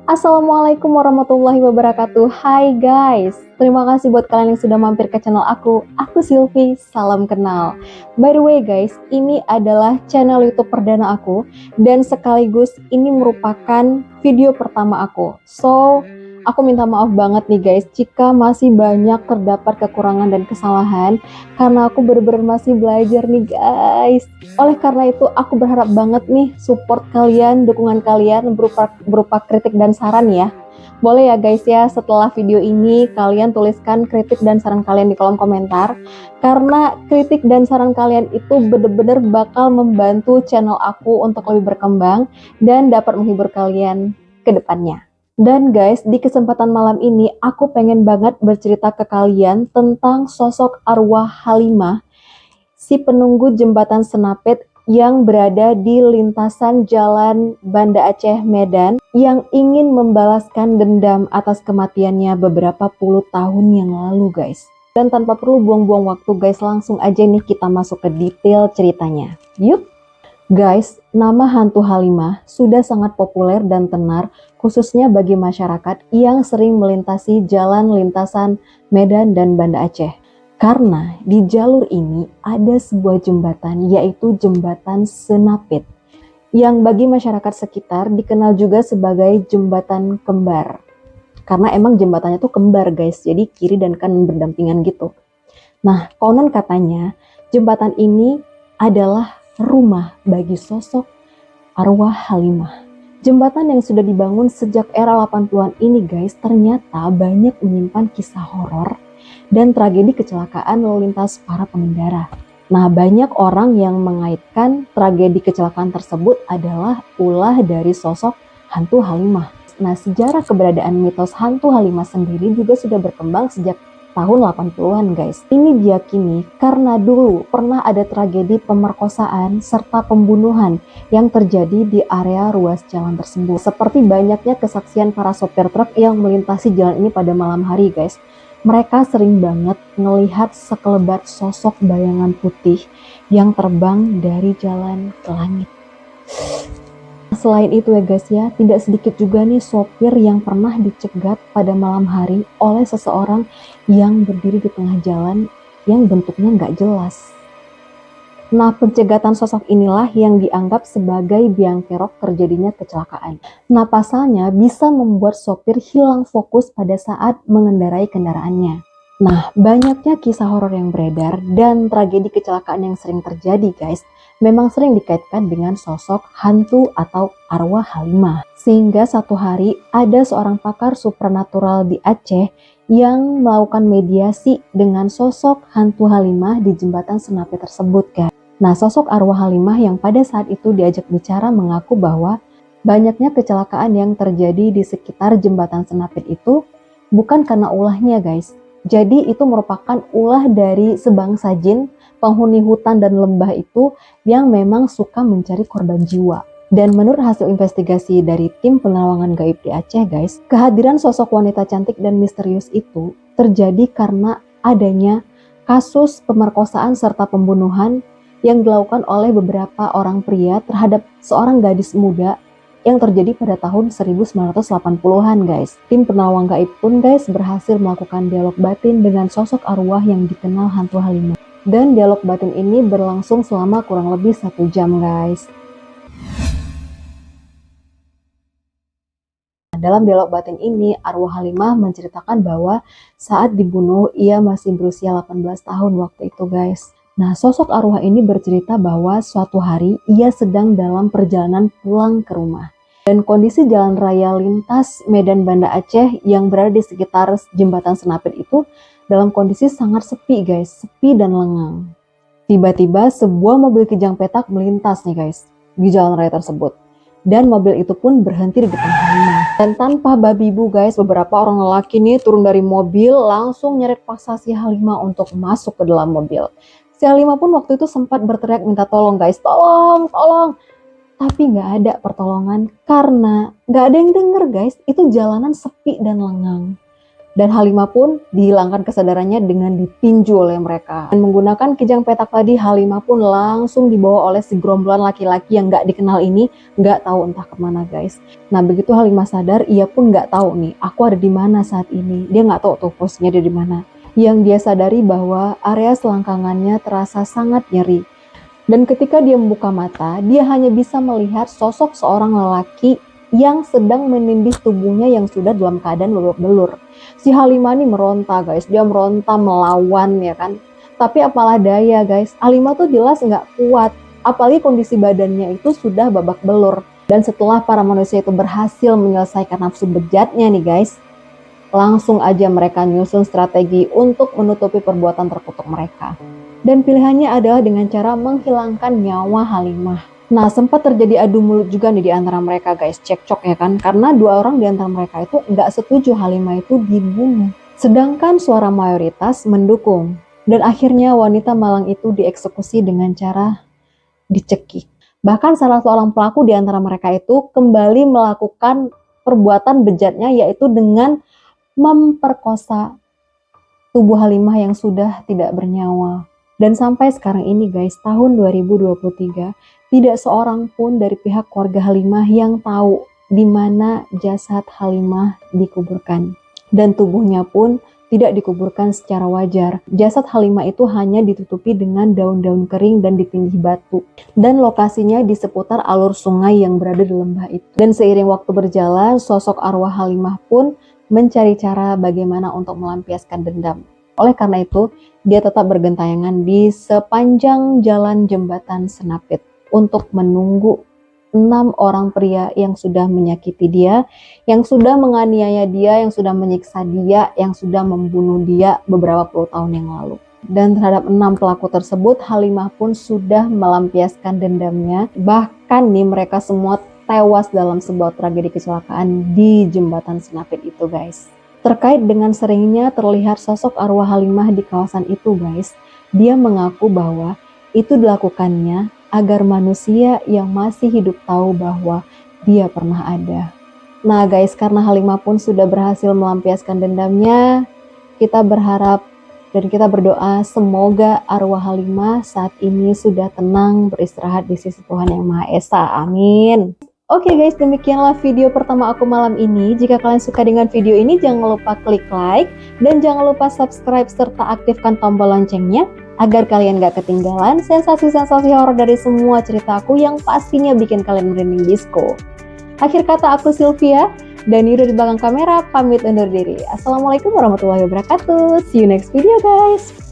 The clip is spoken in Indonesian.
Assalamualaikum warahmatullahi wabarakatuh. Hai guys, terima kasih buat kalian yang sudah mampir ke channel aku. Aku Silvi, salam kenal. By the way guys, ini adalah channel YouTube perdana aku dan sekaligus ini merupakan video pertama aku. So, aku minta maaf banget nih guys jika masih banyak terdapat kekurangan dan kesalahan karena aku bener-bener masih belajar nih guys. Oleh karena itu, aku berharap banget nih support kalian, dukungan kalian berupa kritik dan saran ya. Boleh ya guys ya, setelah video ini kalian tuliskan kritik dan saran kalian di kolom komentar. Karena kritik dan saran kalian itu bener-bener bakal membantu channel aku untuk lebih berkembang dan dapat menghibur kalian ke depannya. Dan guys, di kesempatan malam ini aku pengen banget bercerita ke kalian tentang sosok arwah Halimah, si penunggu jembatan Senapit yang berada di lintasan Jalan Banda Aceh Medan yang ingin membalaskan dendam atas kematiannya beberapa puluh tahun yang lalu guys. Dan tanpa perlu buang-buang waktu guys, langsung aja nih kita masuk ke detail ceritanya. Yuk! Guys, nama hantu Halimah sudah sangat populer dan tenar khususnya bagi masyarakat yang sering melintasi jalan lintasan Medan dan Banda Aceh. Karena di jalur ini ada sebuah jembatan, yaitu jembatan Senapit, yang bagi masyarakat sekitar dikenal juga sebagai jembatan kembar. Karena emang jembatannya tuh kembar guys, jadi kiri dan kanan berdampingan gitu. Nah, konon katanya jembatan ini adalah rumah bagi sosok arwah Halimah. Jembatan yang sudah dibangun sejak era 80-an ini guys, ternyata banyak menyimpan kisah horor dan tragedi kecelakaan lalu lintas para pengendara. Nah, banyak orang yang mengaitkan tragedi kecelakaan tersebut adalah ulah dari sosok hantu Halimah. Nah, sejarah keberadaan mitos hantu Halimah sendiri juga sudah berkembang sejak tahun 80-an guys. Ini diyakini karena dulu pernah ada tragedi pemerkosaan serta pembunuhan yang terjadi di area ruas jalan tersebut. Seperti banyaknya kesaksian para sopir truk yang melintasi jalan ini pada malam hari guys. Mereka sering banget melihat sekelebat sosok bayangan putih yang terbang dari jalan ke langit. Selain itu ya guys ya, tidak sedikit juga nih sopir yang pernah dicegat pada malam hari oleh seseorang yang berdiri di tengah jalan yang bentuknya nggak jelas. Nah, pencegatan sosok inilah yang dianggap sebagai biang kerok terjadinya kecelakaan. Nah, pasalnya bisa membuat sopir hilang fokus pada saat mengendarai kendaraannya. Nah, banyaknya kisah horor yang beredar dan tragedi kecelakaan yang sering terjadi guys, memang sering dikaitkan dengan sosok hantu atau arwah Halimah. Sehingga satu hari ada seorang pakar supranatural di Aceh yang melakukan mediasi dengan sosok hantu Halimah di jembatan Senapit tersebut guys. Nah, sosok arwah Halimah yang pada saat itu diajak bicara mengaku bahwa banyaknya kecelakaan yang terjadi di sekitar jembatan Senapit itu bukan karena ulahnya guys. Jadi itu merupakan ulah dari sebangsa jin, penghuni hutan dan lembah itu yang memang suka mencari korban jiwa. Dan menurut hasil investigasi dari tim penerangan gaib di Aceh guys, kehadiran sosok wanita cantik dan misterius itu terjadi karena adanya kasus pemerkosaan serta pembunuhan yang dilakukan oleh beberapa orang pria terhadap seorang gadis muda yang terjadi pada tahun 1980-an guys. Tim penawang gaib pun guys berhasil melakukan dialog batin dengan sosok arwah yang dikenal hantu Halimah. Dan dialog batin ini berlangsung selama kurang lebih 1 jam guys. Dalam dialog batin ini, arwah Halimah menceritakan bahwa saat dibunuh ia masih berusia 18 tahun waktu itu guys. Nah, sosok arwah ini bercerita bahwa suatu hari ia sedang dalam perjalanan pulang ke rumah. Dan kondisi jalan raya lintas Medan Banda Aceh yang berada di sekitar jembatan Senapit itu dalam kondisi sangat sepi guys, sepi dan lengang. Tiba-tiba sebuah mobil kijang petak melintas nih guys di jalan raya tersebut. Dan mobil itu pun berhenti di depan Halimah. Dan tanpa babi bu guys, beberapa orang lelaki nih turun dari mobil langsung nyeret paksa si Halimah untuk masuk ke dalam mobil. Si Halimah pun waktu itu sempat berteriak minta tolong guys, tolong, tolong. Tapi nggak ada pertolongan karena nggak ada yang denger guys, itu jalanan sepi dan lengang. Dan Halimah pun dihilangkan kesadarannya dengan ditinju oleh mereka. Dan menggunakan kijang petak tadi, Halimah pun langsung dibawa oleh si gerombolan laki-laki yang gak dikenal ini, gak tahu entah kemana guys. Nah begitu Halimah sadar, ia pun gak tahu nih, aku ada di mana saat ini. Dia gak tahu tuh posisinya dia di mana. Yang dia sadari bahwa area selangkangannya terasa sangat nyeri. Dan ketika dia membuka mata, dia hanya bisa melihat sosok seorang lelaki yang sedang menindih tubuhnya yang sudah dalam keadaan babak belur. Si Halimah ini meronta guys, dia meronta melawan ya kan. Tapi apalah daya guys, Halimah tuh jelas nggak kuat, apalagi kondisi badannya itu sudah babak belur. Dan setelah para manusia itu berhasil menyelesaikan nafsu bejatnya nih guys, langsung aja mereka nyusun strategi untuk menutupi perbuatan terkutuk mereka. Dan pilihannya adalah dengan cara menghilangkan nyawa Halimah. Nah, sempat terjadi adu mulut juga nih di antara mereka guys, cekcok ya kan, karena dua orang di antara mereka itu nggak setuju Halimah itu dibunuh. Sedangkan suara mayoritas mendukung. Dan akhirnya wanita malang itu dieksekusi dengan cara dicekik. Bahkan salah seorang pelaku di antara mereka itu kembali melakukan perbuatan bejatnya, yaitu dengan memperkosa tubuh Halimah yang sudah tidak bernyawa. Dan sampai sekarang ini guys, tahun 2023, tidak seorang pun dari pihak keluarga Halimah yang tahu di mana jasad Halimah dikuburkan. Dan tubuhnya pun tidak dikuburkan secara wajar. Jasad Halimah itu hanya ditutupi dengan daun-daun kering dan ditindih batu. Dan lokasinya di seputar alur sungai yang berada di lembah itu. Dan seiring waktu berjalan, sosok arwah Halimah pun mencari cara bagaimana untuk melampiaskan dendam. Oleh karena itu, dia tetap bergentayangan di sepanjang jalan jembatan Senapit untuk menunggu 6 orang pria yang sudah menyakiti dia, yang sudah menganiaya dia, yang sudah menyiksa dia, yang sudah membunuh dia beberapa puluh tahun yang lalu. Dan terhadap 6 pelaku tersebut, Halimah pun sudah melampiaskan dendamnya. Bahkan nih mereka semua tewas dalam sebuah tragedi kecelakaan di jembatan Senapit itu guys. Terkait dengan seringnya terlihat sosok arwah Halimah di kawasan itu guys, dia mengaku bahwa itu dilakukannya agar manusia yang masih hidup tahu bahwa dia pernah ada. Nah guys, karena Halimah pun sudah berhasil melampiaskan dendamnya, kita berharap dan kita berdoa semoga arwah Halimah saat ini sudah tenang beristirahat di sisi Tuhan Yang Maha Esa. Amin. Oke guys, demikianlah video pertama aku malam ini. Jika kalian suka dengan video ini, jangan lupa klik like dan jangan lupa subscribe serta aktifkan tombol loncengnya agar kalian gak ketinggalan sensasi-sensasi horor dari semua cerita aku yang pastinya bikin kalian merinding disco. Akhir kata, aku Sylvia dan Yudo di belakang kamera pamit undur diri. Assalamualaikum warahmatullahi wabarakatuh. See you next video guys.